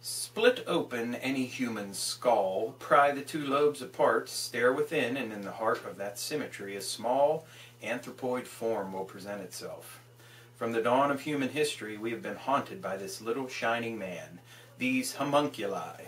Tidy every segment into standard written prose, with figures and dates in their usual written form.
Split open any human skull, pry the two lobes apart, stare within, and in the heart of that symmetry a small anthropoid form will present itself. From the dawn of human history we have been haunted by this little shining man, these homunculi.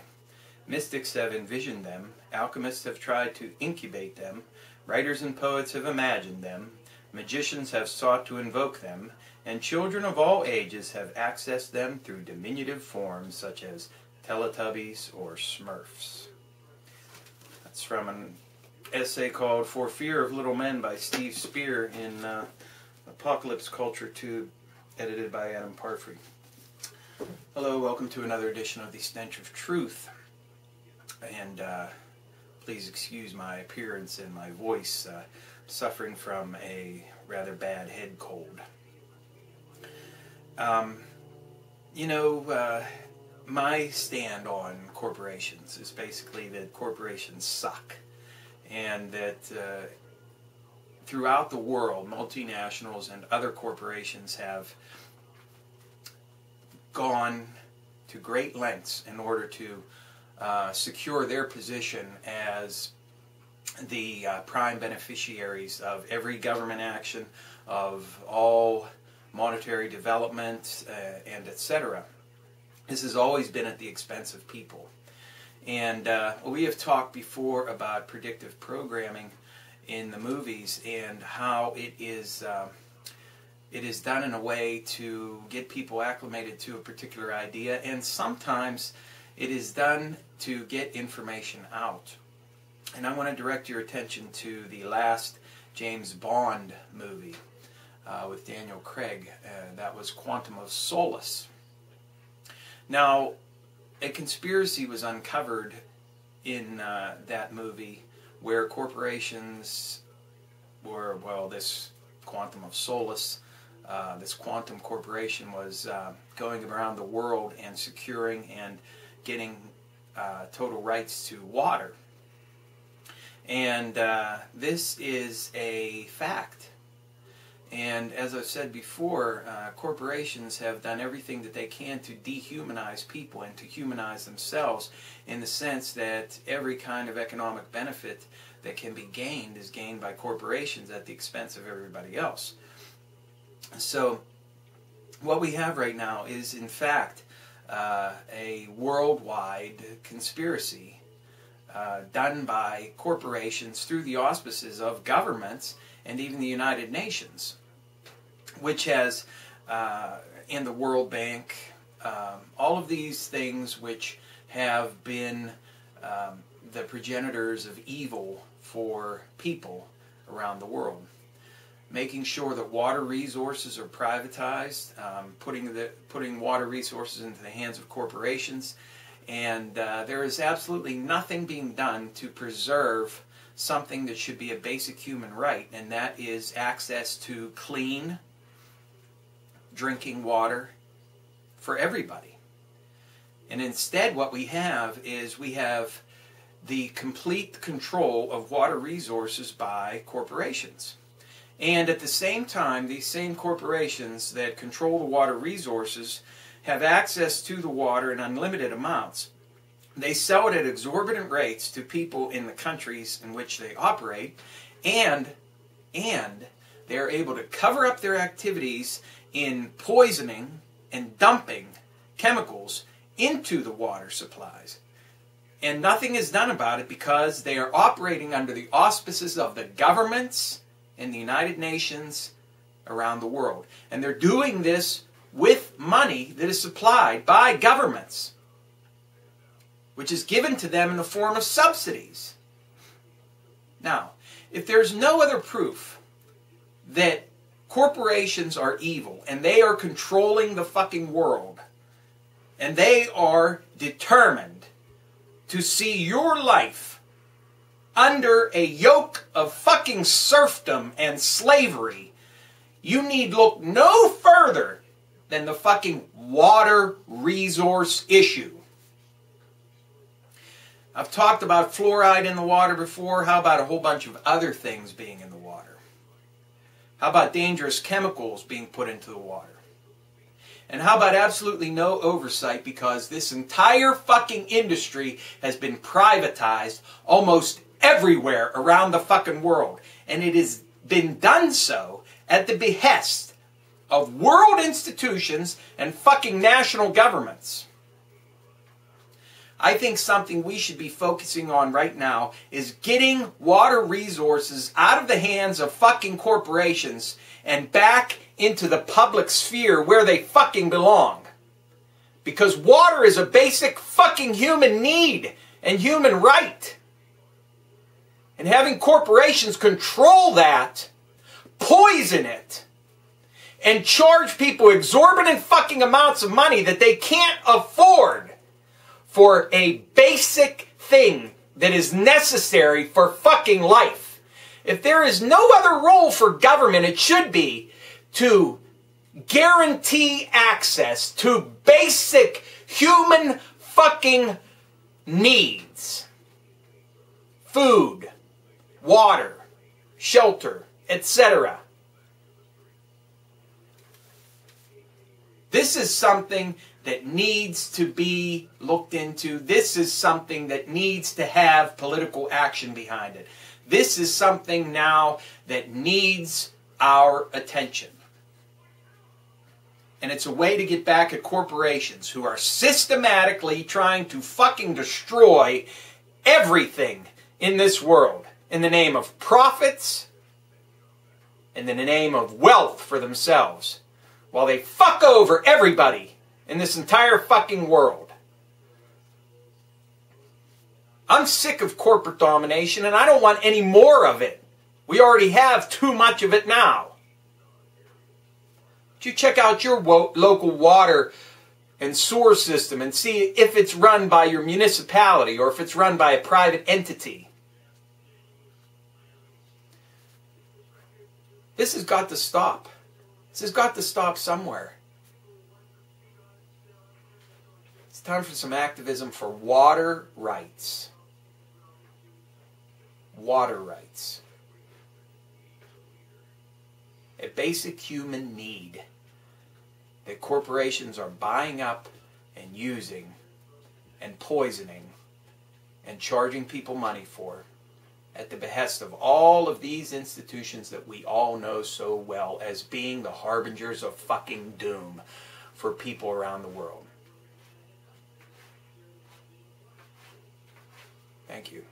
Mystics have envisioned them, alchemists have tried to incubate them, writers and poets have imagined them, magicians have sought to invoke them, and children of all ages have accessed them through diminutive forms such as Teletubbies or Smurfs. That's from an essay called For Fear of Little Men by Steve Spear in Apocalypse Culture 2, edited by Adam Parfrey. Hello, welcome to another edition of the Stench of Truth. And please excuse my appearance and my voice, suffering from a rather bad head cold. My stand on corporations is basically that corporations suck, and that throughout the world, multinationals and other corporations have gone to great lengths in order to secure their position as the prime beneficiaries of every government action, of all monetary development, and etc. This has always been at the expense of people. And we have talked before about predictive programming in the movies and how it is done in a way to get people acclimated to a particular idea, and sometimes it is done to get information out. And I want to direct your attention to the last James Bond movie with Daniel Craig. That was Quantum of Solace. Now, a conspiracy was uncovered in that movie where corporations were, well, this Quantum of Solace, this quantum corporation was going around the world and securing and getting total rights to water. And this is a fact. And as I've said before, corporations have done everything that they can to dehumanize people and to humanize themselves, in the sense that every kind of economic benefit that can be gained is gained by corporations at the expense of everybody else. So what we have right now is, in fact, a worldwide conspiracy done by corporations through the auspices of governments and even the United Nations, which has, in the World Bank, all of these things which have been the progenitors of evil for people around the world. Making sure that water resources are privatized, putting water resources into the hands of corporations, and there is absolutely nothing being done to preserve something that should be a basic human right, and that is access to clean drinking water for everybody. And instead what we have is the complete control of water resources by corporations. And at the same time, these same corporations that control the water resources have access to the water in unlimited amounts. They sell it at exorbitant rates to people in the countries in which they operate, and they're able to cover up their activities in poisoning and dumping chemicals into the water supplies. And nothing is done about it because they are operating under the auspices of the governments and the United Nations around the world. And they're doing this with money that is supplied by governments, which is given to them in the form of subsidies. Now, if there's no other proof that corporations are evil and they are controlling the fucking world, and they are determined to see your life under a yoke of fucking serfdom and slavery, you need look no further than the fucking water resource issue. I've talked about fluoride in the water before. How about a whole bunch of other things being in the water? How about dangerous chemicals being put into the water? And how about absolutely no oversight, because this entire fucking industry has been privatized almost everywhere around the fucking world. And it has been done so at the behest of world institutions and fucking national governments. I think something we should be focusing on right now is getting water resources out of the hands of fucking corporations and back into the public sphere where they fucking belong. Because water is a basic fucking human need and human right. And having corporations control that, poison it, and charge people exorbitant fucking amounts of money that they can't afford for a basic thing that is necessary for fucking life. If there is no other role for government, it should be to guarantee access to basic human fucking needs. Food, water, shelter, etc. This is something that needs to be looked into. This is something that needs to have political action behind it. This is something now that needs our attention. And it's a way to get back at corporations who are systematically trying to fucking destroy everything in this world in the name of profits and in the name of wealth for themselves, while they fuck over everybody in this entire fucking world. I'm sick of corporate domination, and I don't want any more of it. We already have too much of it now. You check out your local water and sewer system and see if it's run by your municipality or if it's run by a private entity. This has got to stop. This has got to stop somewhere. It's time for some activism for water rights. Water rights. A basic human need that corporations are buying up and using and poisoning and charging people money for at the behest of all of these institutions that we all know so well as being the harbingers of fucking doom for people around the world. Thank you.